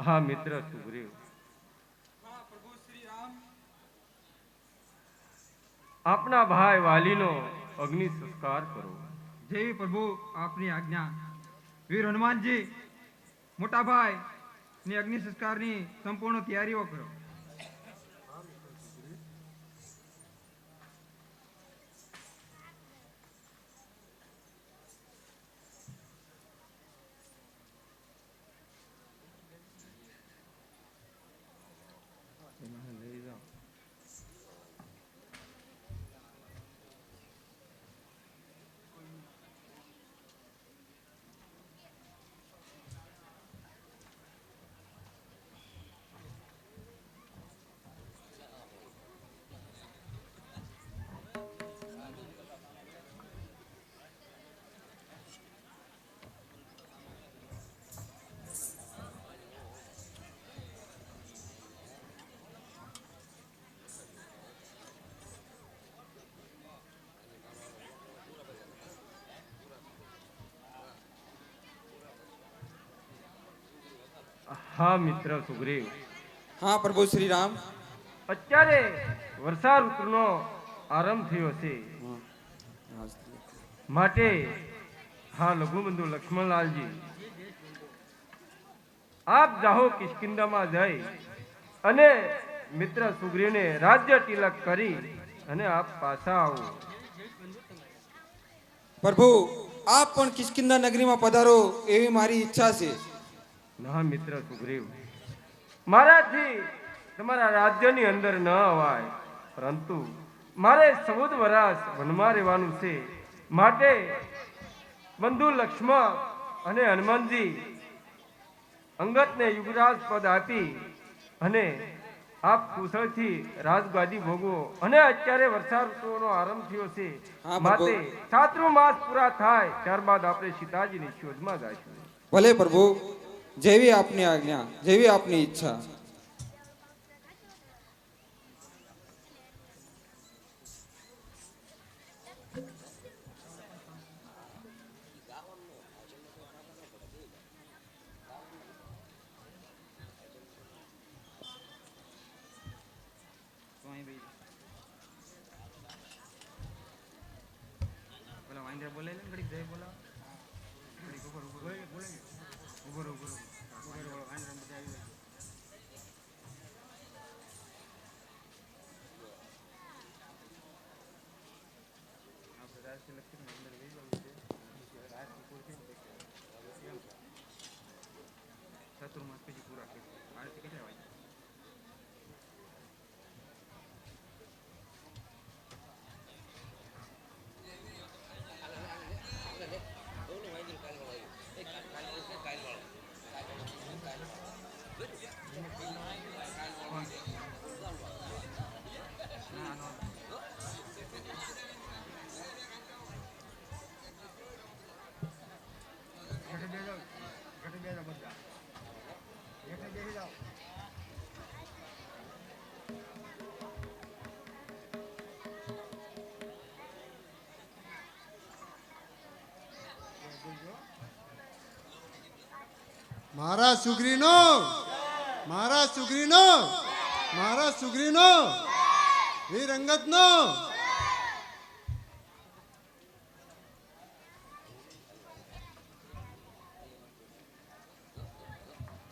હા મિત્ર સુગ્રીવ, હા પ્રભુ શ્રી રામ. આપના ભાઈ વાલીનો અગ્નિ સંસ્કાર કરો. જેવી પ્રભુ આપની આજ્ઞા. વીર હનુમાનજી, મોટા ભાઈ ની અગ્નિ સંસ્કારની સંપૂર્ણ તૈયારીઓ કરો. લઈ જાઓ. હા મિત્ર સુગ્રીવ, હા પ્રભુ શ્રી રામ. અત્યારે વર્ષા ઋતુનો આરંભ થયો છે. માટે હા લઘુબંધુ લક્ષ્મણલાલજી, આપ જાહો કિષ્કિંધામાં જઈ અને મિત્ર સુગ્રીવને રાજ્ય તિલક કરી અને આપ પાછા આવો. પ્રભુ આપ પણ કિષ્કિંધા નગરીમાં પધારો એવી મારી ઈચ્છા છે. ના મિત્ર સુગ્રીવ, મારાથી તમારા રાજ્યની અંદર ન અવાય, પરંતુ મારે 14 વર્ષ વનમાં રહેવાનું છે. માટે બંધુ લક્ષ્મણ અને હનુમાનજી અંગતને યુવરાજ પદ આપી અને આપ કુશળથી રાજગાદી ભોગવો. અને અત્યારે વર્ષા ઋતુનો આરંભ થયો છે. હા પ્રભુ. માટે સાતરુ માસ પૂરા થાય ત્યારબાદ આપણે સીતાજીની શોધમાં જઈશું. ભલે પ્રભુ, જેવી આપની આજ્ઞા, જેવી આપની ઈચ્છા. બોલે ઘડી જય બોલા ચતુર્માસ પછી પૂરા આરતી કેટલા વાગે? મારા સુગ્રીનો, મારા સુગ્રીનો, મારા સુગ્રીનો, વીર અંગતનો.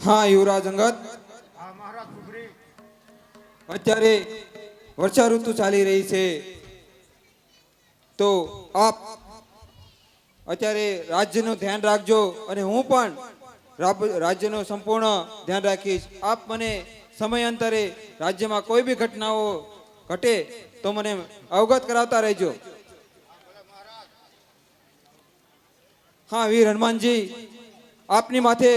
હા યુવરાજ અંગત, આ મારા સુગ્રીવ. અત્યારે વર્ષા ઋતુ ચાલી રહી છે, તો આપ અત્યારે રાજ્યનું ધ્યાન રાખજો અને હું પણ રાજ્યનું સંપૂર્ણ ધ્યાન રાખીશ. આપ મને સમયાંતરે રાજ્યમાં કોઈ બી ઘટનાઓ ઘટે તો મને અવગત કરાવતા રહેજો. હા વીર હનુમાનજી, આપની માથે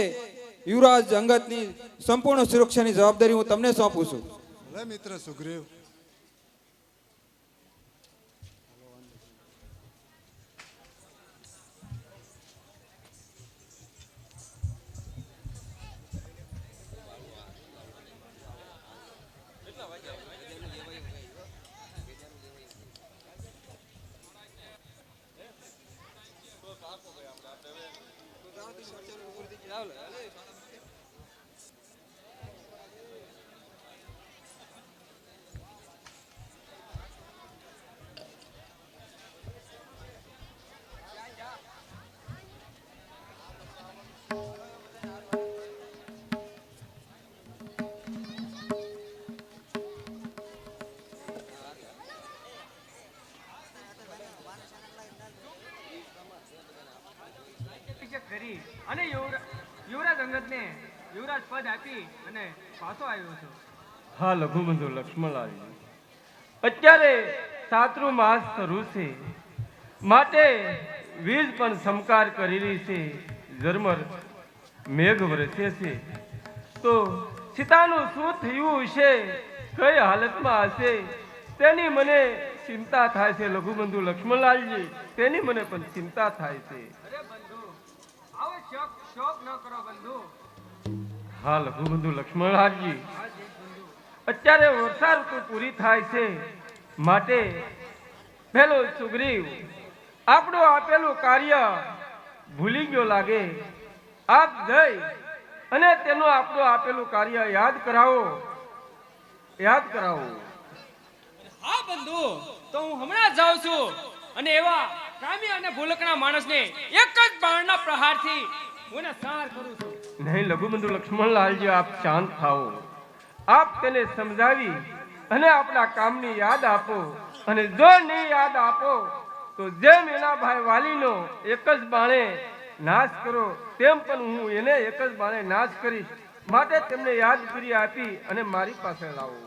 યુવરાજ અંગતની સંપૂર્ણ સુરક્ષાની જવાબદારી હું તમને સોંપું છું. ભલે મિત્ર સુગ્રીવ. કરી અને યુવરાજ અંગદને યુવરાજ પદ આપી અને પાછો આવ્યો છું. હા લઘુબંધુ લક્ષ્મણલાલજી, અત્યારે સાતરું માસ શરૂ છે, માટે વીજ પણ સમકાર કરી રહી છે, ઝરમર મેઘ વરસે છે. તો સીતાનું શું થયું હશે, કઈ હાલતમાં હશે, તેની મને ચિંતા થાય છે લઘુબંધુ લક્ષ્મણલાલજી, તેની મને પણ ચિંતા થાય છે. અરે બંધુ, આવો શોક ન કરો બંધુ. હા લઘુબંધુ લક્ષ્મણલાલજી, અત્યારે વર્ષા ઋતુ પૂરી થાય છે, માટે પેલો સુગ્રીવ આપણું આપેલું કાર્ય ભૂલી ગયો લાગે. આપ જઈ અને તેનું આપણું આપેલું કાર્ય યાદ કરાવો. હા બંધુ, તો હું હમણાં જાઉં છું અને એવા કામી અને ભૂલકના માણસને એક જ બાણના પ્રહારથી હું સંહાર કરું છું. નહીં લઘુબંધુ લક્ષ્મણલાલજી, આપ શાંત થાઓ. આપ તેને સમજાવી અને આપણા કામની યાદ આપો, અને જો નહીં યાદ આપો તો જેમ એના ભાઈ વાલીનો એક જ બાણે નાશ કરો, તેમ પણ હું એને એક જ બાણે નાશ કરીશ. માટે તેમને યાદગીરી આપી અને મારી પાસે લાવો.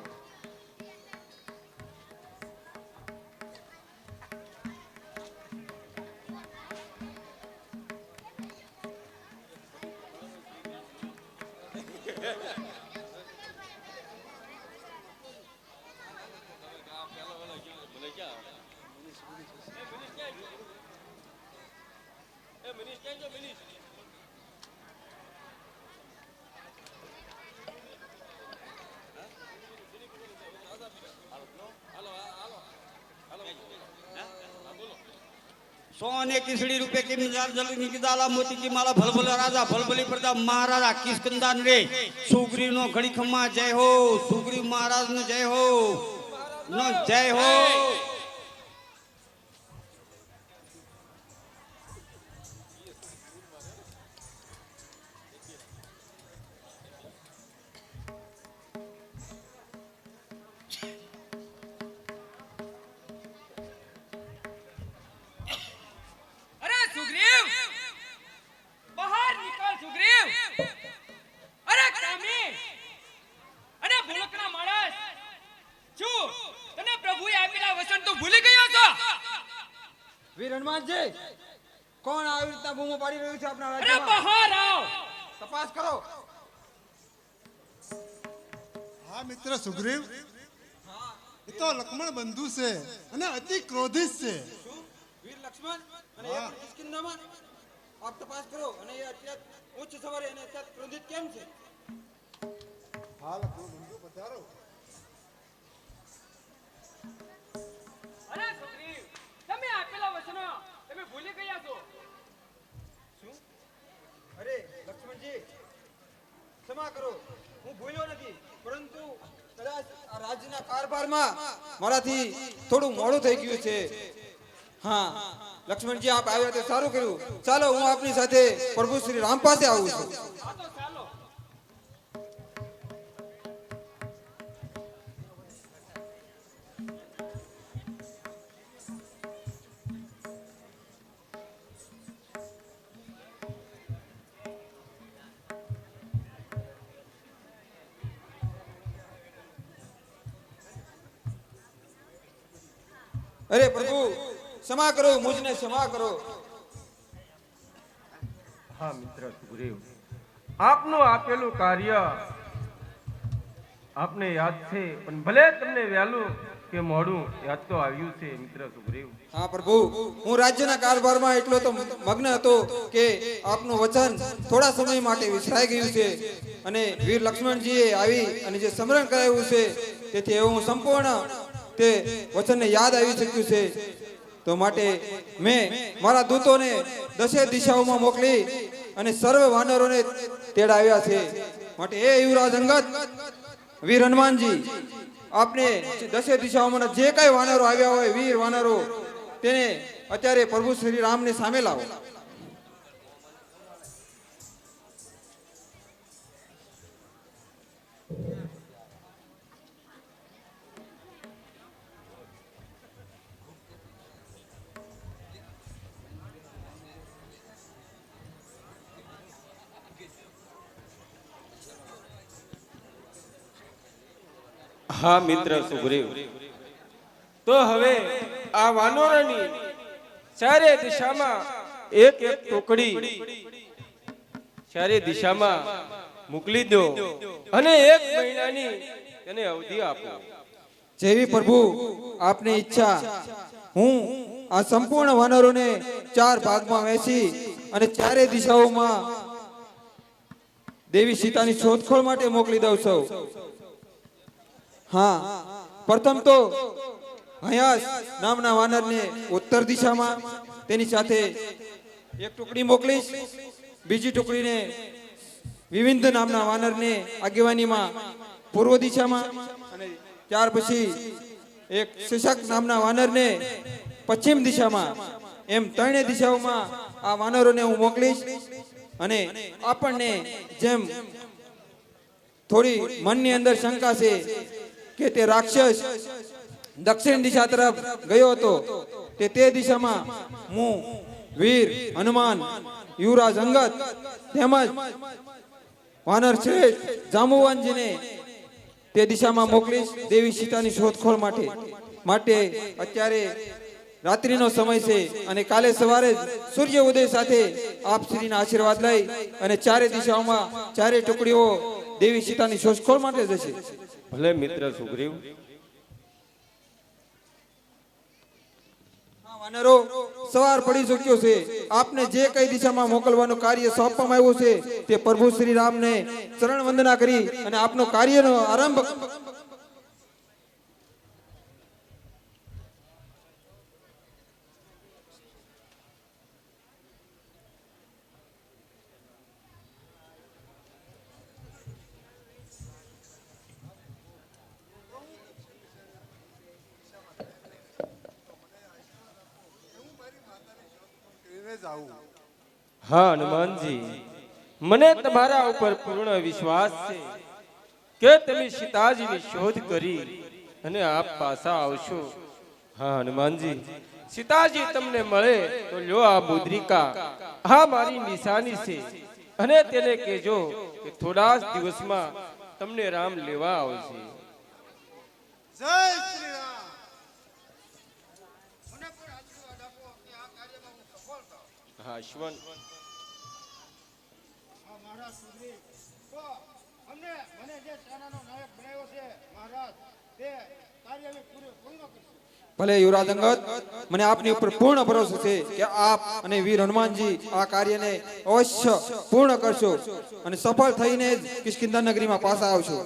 सोने किसड़ी रुपए की मिजाल जली निकिदाला मोती की माला भलभल राजा भलभली प्रजा महाराजा किसकंदान रे सुग्रीव नो घड़ी खम्मा जय हो सुग्रीव महाराज नो जय हो जय हो. અરે સુગ્રીવ, બહાર નીકળ સુગ્રીવ. અરે કામી અને ભૂલકના માણસ, શું તને પ્રભુએ આપેલા વચન તું ભૂલી ગયો છો? વીર હનુમાનજી, કોણ આવી રીતના બૂમો પાડી રહ્યું છે આપણા અરે રાજ્યમાં? બહાર આવ. તપાસ કરો. હા મિત્ર સુગ્રીવ, એ તો લક્ષ્મણ બંધુ છે અને અતિ ક્રોધિત છે. વીર લક્ષ્મણ અને એ પણ કિષ્કિંધામાં? આપ તપાસ કરો અને એ અત્યારે ઉચ્ચ સવારે અને અત્યારે ક્રોધિત કેમ છે? હા લક્ષ્મણ બંધુ પધારો. અરે સુગ્રીવ, તમે આપેલા વચનો તમે ભૂલી ગયા છો. અરે લક્ષ્મણજી, ક્ષમા કરો, હું ભૂલ્યો નથી, પરંતુ કદાચ આ રાજ્યના કારભારમાં મારાથી થોડું મોડું થઈ ગયું છે. હા લક્ષ્મણજી, આપ આવ્યા તે સારું કર્યું. ચાલો હું આપની સાથે પ્રભુ શ્રી રામ પાસે આવું છું. હા તો ચાલો. અરે પ્રભુ, ક્ષમા કરો, મુજને ક્ષમા કરો. હા મિત્ર સુગ્રીવ, આપનું આપેલું કાર્ય આપને યાદ છે, પણ ભલે તમને વહેલું કે મોડું યાદ તો આવ્યું છે મિત્ર સુગ્રીવ. હા પ્રભુ, હું રાજ્યના કારભારમાં એટલો તો મગ્ન હતો કે આપનું વચન થોડા સમય માટે વિસરાઈ ગયું છે, અને વીર લક્ષ્મણજીએ આવી અને જે સ્મરણ કરાવ્યું છે તેથી હું સંપૂર્ણ તે વચનને યાદ આવી શક્યું છે. તો માટે મેં મારા દૂતોને 10 દિશાઓમાં મોકલી અને સર્વ વાનરોને તેડાવ્યા છે. માટે એ યુવરાજ અંગદ, વીર હનુમાનજી, આપને 10 દિશાઓમાં જે કઈ વાનરો આવ્યા હોય, વીર વાનરો, તેને અત્યારે પ્રભુ શ્રી રામને સામે લાવો. હા મિત્ર સુગ્રીવ, તો હવે આ વાનરોની ચારે દિશામાં એક એક ટોકડી ચારે દિશામાં મોકલી દો અને 1 મહિનાની તેને અવધિ આપો. જેવી પ્રભુ આપની ઈચ્છા. હું આ સંપૂર્ણ વાનરોને 4 ભાગમાં વહેંચી અને ચારે દિશાઓમાં દેવી સીતાની શોધખોળ માટે મોકલી દઉં છું. હા, પ્રથમ તો હયાસ નામના વાનરને ઉત્તર દિશામાં, તેની સાથે એક ટુકડી મોકલીશ. બીજી ટુકડીને વિવિધ નામના વાનરને આગેવાનીમાં પૂર્વ દિશામાં, અને ત્યાર પછી એક શિશક નામના વાનરને પશ્ચિમ દિશામાં. એમ 3 દિશાઓમાં આ વાનરોને હું મોકલીશ. અને આપણને જેમ થોડી મનની અંદર શંકા છે કે તે રાક્ષસ દક્ષિણ દિશા તરફ ગયો હતો, તે દિશામાં હું વીર હનુમાન, યુવરાજ અંગદ તેમજ વાનર શ્રેષ્ઠ જાંબુવાનજીને તે દિશામાં મોકલીશ દેવી સીતાની શોધખોળ માટે. અત્યારે રાત્રિનો સમય છે અને કાલે સવારે જ સૂર્ય ઉદય સાથે આપ શ્રીના આશીર્વાદ લઈ અને ચારે દિશાઓમાં ચારે ટુકડીઓ દેવી સીતાની શોધખોળ માટે જશે. ભલે મિત્ર સુગ્રીવ. વાનરો, સવાર પડી ચૂક્યો છે. આપને જે કઈ દિશામાં મોકલવાનું કાર્ય સોંપવામાં આવ્યું છે તે પ્રભુ શ્રી રામને ચરણ વંદના કરી અને આપનો કાર્યનો આરંભ. હા હનુમાનજી, મને તમારા ઉપર પૂર્ણ વિશ્વાસ છે કે તમે સીતાજીની શોધ કરી અને આપ પાછા આવશો. હા હનુમાનજી, સીતાજી તમને મળે તો લ્યો આ મુદ્રિકા, આ મારી નિશાની છે અને તેને કહેજો કે થોડા જ દિવસમાં તમને રામ લેવા આવશે. જય શ્રી રામ. હા અશ્વન, ભલે યુવરાજ અંગદ, મને આપની ઉપર પૂર્ણ ભરોસો છે કે આપ અને વીર હનુમાનજી આ કાર્યને અવશ્ય પૂર્ણ કરશો અને સફળ થઈને જ કિષ્કિંધા નગરીમાં પાછા આવશો.